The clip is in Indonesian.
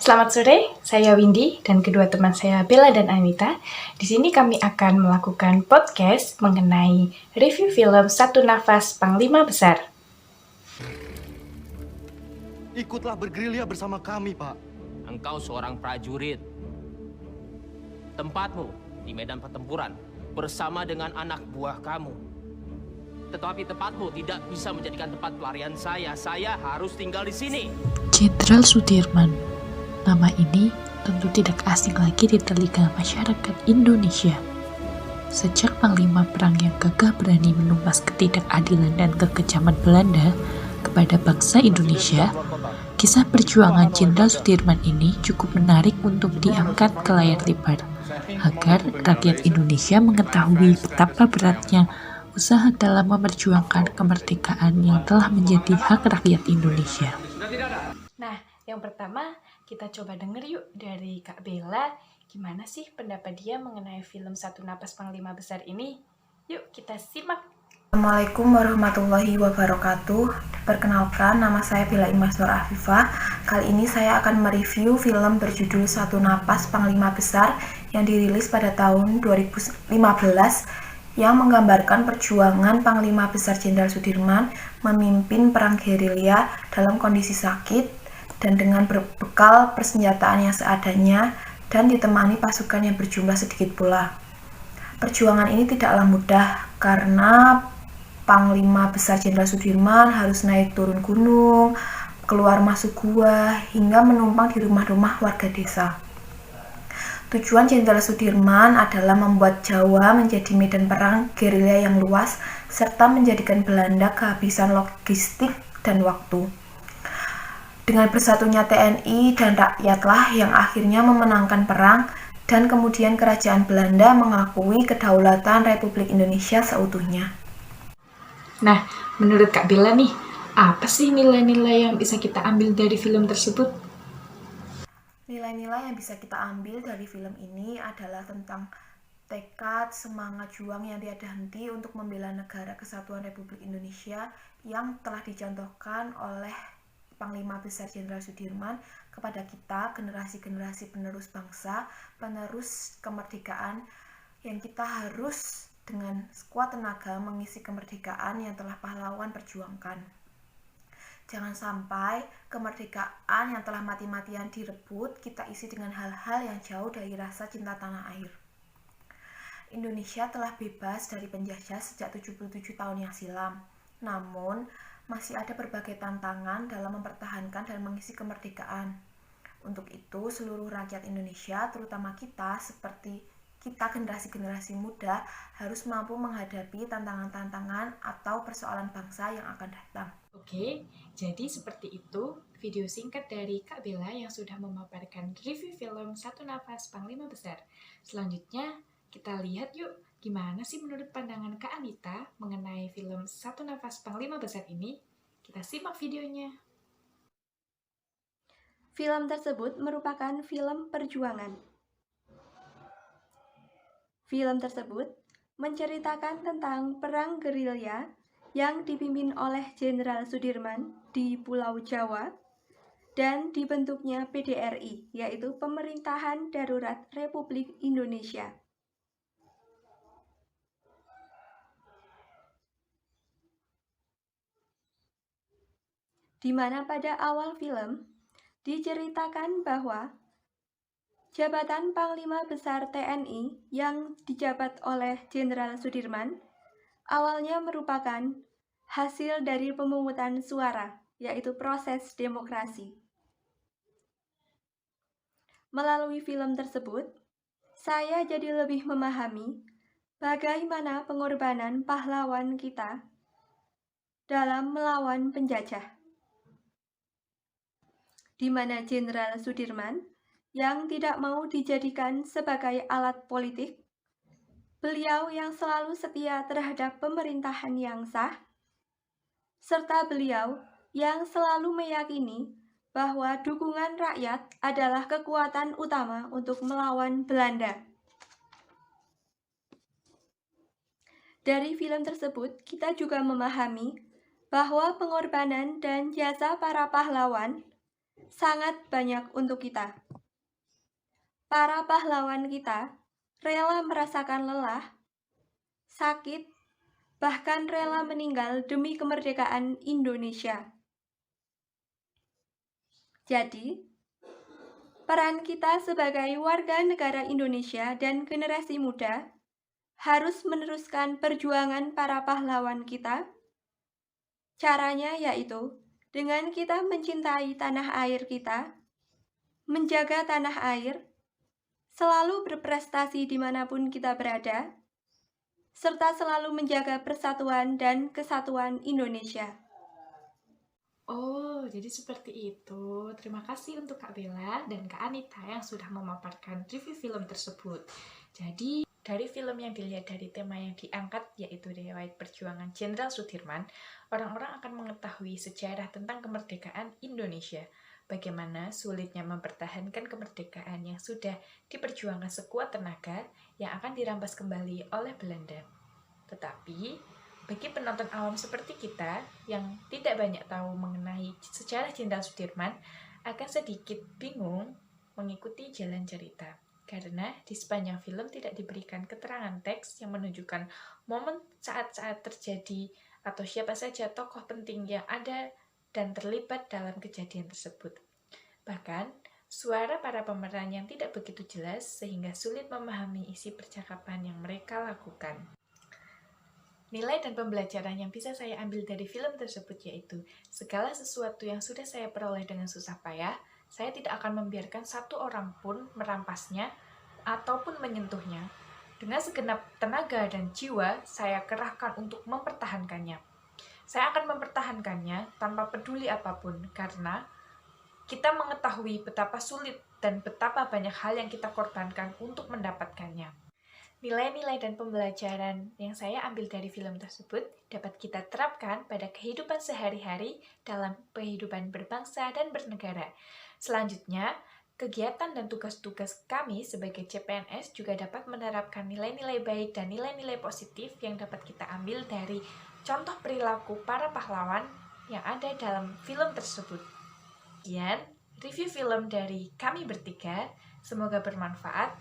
Selamat sore, saya Windy dan kedua teman saya Bella dan Anita. Di sini kami akan melakukan podcast mengenai review film Satu Nafas Panglima Besar. Ikutlah bergerilya bersama kami, Pak. Engkau seorang prajurit. Tempatmu di medan pertempuran bersama dengan anak buah kamu. Tetapi tempatmu tidak bisa menjadikan tempat pelarian saya. Saya harus tinggal di sini. Jenderal Sudirman. Nama ini tentu tidak asing lagi di telinga masyarakat Indonesia. Sejak Panglima Perang yang gagah berani menumpas ketidakadilan dan kekejaman Belanda kepada bangsa Indonesia, kisah perjuangan Jenderal Sudirman ini cukup menarik untuk diangkat ke layar lebar, agar rakyat Indonesia mengetahui betapa beratnya usaha dalam memperjuangkan kemerdekaan yang telah menjadi hak rakyat Indonesia. Nah, yang pertama kita coba denger yuk dari Kak Bella, gimana sih pendapat dia mengenai film Satu Napas Panglima Besar ini? Yuk kita simak. Assalamualaikum warahmatullahi wabarakatuh. Perkenalkan, nama saya Bella Imas Nur Afifah. Kali ini saya akan mereview film berjudul Satu Napas Panglima Besar yang dirilis pada tahun 2015 yang menggambarkan perjuangan Panglima Besar Jenderal Sudirman memimpin perang gerilya dalam kondisi sakit dan dengan berbekal persenjataan yang seadanya dan ditemani pasukan yang berjumlah sedikit pula. Perjuangan ini tidaklah mudah karena Panglima Besar Jenderal Sudirman harus naik turun gunung, keluar masuk gua, hingga menumpang di rumah-rumah warga desa. Tujuan Jenderal Sudirman adalah membuat Jawa menjadi medan perang gerilya yang luas, serta menjadikan Belanda kehabisan logistik dan waktu. Dengan bersatunya TNI dan rakyatlah yang akhirnya memenangkan perang, dan kemudian kerajaan Belanda mengakui kedaulatan Republik Indonesia seutuhnya. Nah, menurut Kak Bella nih, apa sih nilai-nilai yang bisa kita ambil dari film tersebut? Nilai-nilai yang bisa kita ambil dari film ini adalah tentang tekad, semangat juang yang tiada henti untuk membela negara kesatuan Republik Indonesia yang telah dicontohkan oleh Panglima Besar Jenderal Sudirman kepada kita, generasi-generasi penerus bangsa, penerus kemerdekaan, yang kita harus dengan sekuat tenaga mengisi kemerdekaan yang telah pahlawan perjuangkan. Jangan sampai kemerdekaan yang telah mati-matian direbut kita isi dengan hal-hal yang jauh dari rasa cinta tanah air. Indonesia telah bebas dari penjajah sejak 77 tahun yang silam. Namun, masih ada berbagai tantangan dalam mempertahankan dan mengisi kemerdekaan. Untuk itu, seluruh rakyat Indonesia, terutama kita, seperti kita generasi-generasi muda, harus mampu menghadapi tantangan-tantangan atau persoalan bangsa yang akan datang. Oke, jadi seperti itu video singkat dari Kak Bella yang sudah memaparkan review film Satu Nafas Panglima Besar. Selanjutnya, kita lihat yuk gimana sih menurut pandangan Kak Anita mengenai film Satu Nafas Panglima Besar ini? Kita simak videonya. Film tersebut merupakan film perjuangan. Film tersebut menceritakan tentang perang gerilya yang dipimpin oleh Jenderal Sudirman di Pulau Jawa dan dibentuknya PDRI, yaitu Pemerintahan Darurat Republik Indonesia. Di mana pada awal film diceritakan bahwa jabatan Panglima Besar TNI yang dijabat oleh Jenderal Sudirman awalnya merupakan hasil dari pemungutan suara, yaitu proses demokrasi. Melalui film tersebut, saya jadi lebih memahami bagaimana pengorbanan pahlawan kita dalam melawan penjajah, di mana Jenderal Sudirman yang tidak mau dijadikan sebagai alat politik, beliau yang selalu setia terhadap pemerintahan yang sah, serta beliau yang selalu meyakini bahwa dukungan rakyat adalah kekuatan utama untuk melawan Belanda. Dari film tersebut, kita juga memahami bahwa pengorbanan dan jasa para pahlawan sangat banyak untuk kita. Para pahlawan kita rela merasakan lelah, sakit, bahkan rela meninggal demi kemerdekaan Indonesia. Jadi, peran kita sebagai warga negara Indonesia dan generasi muda harus meneruskan perjuangan para pahlawan kita. Caranya yaitu dengan kita mencintai tanah air kita, menjaga tanah air, selalu berprestasi dimanapun kita berada, serta selalu menjaga persatuan dan kesatuan Indonesia. Oh, jadi seperti itu. Terima kasih untuk Kak Bella dan Kak Anita yang sudah memaparkan review film tersebut. Jadi, dari film yang dilihat dari tema yang diangkat, yaitu riwayat perjuangan Jenderal Sudirman, orang-orang akan mengetahui sejarah tentang kemerdekaan Indonesia. Bagaimana sulitnya mempertahankan kemerdekaan yang sudah diperjuangkan sekuat tenaga yang akan dirampas kembali oleh Belanda. Tetapi, bagi penonton awam seperti kita yang tidak banyak tahu mengenai sejarah Jenderal Sudirman, akan sedikit bingung mengikuti jalan cerita. Karena di sepanjang film tidak diberikan keterangan teks yang menunjukkan momen saat-saat terjadi atau siapa saja tokoh penting yang ada dan terlibat dalam kejadian tersebut. Bahkan, suara para pemeran yang tidak begitu jelas sehingga sulit memahami isi percakapan yang mereka lakukan. Nilai dan pembelajaran yang bisa saya ambil dari film tersebut yaitu segala sesuatu yang sudah saya peroleh dengan susah payah, saya tidak akan membiarkan satu orang pun merampasnya ataupun menyentuhnya. Dengan segenap tenaga dan jiwa, saya kerahkan untuk mempertahankannya. Saya akan mempertahankannya tanpa peduli apapun, karena kita mengetahui betapa sulit dan betapa banyak hal yang kita korbankan untuk mendapatkannya. Nilai-nilai dan pembelajaran yang saya ambil dari film tersebut dapat kita terapkan pada kehidupan sehari-hari dalam kehidupan berbangsa dan bernegara. Selanjutnya, kegiatan dan tugas-tugas kami sebagai CPNS juga dapat menerapkan nilai-nilai baik dan nilai-nilai positif yang dapat kita ambil dari contoh perilaku para pahlawan yang ada dalam film tersebut. Sekian review film dari kami bertiga, semoga bermanfaat.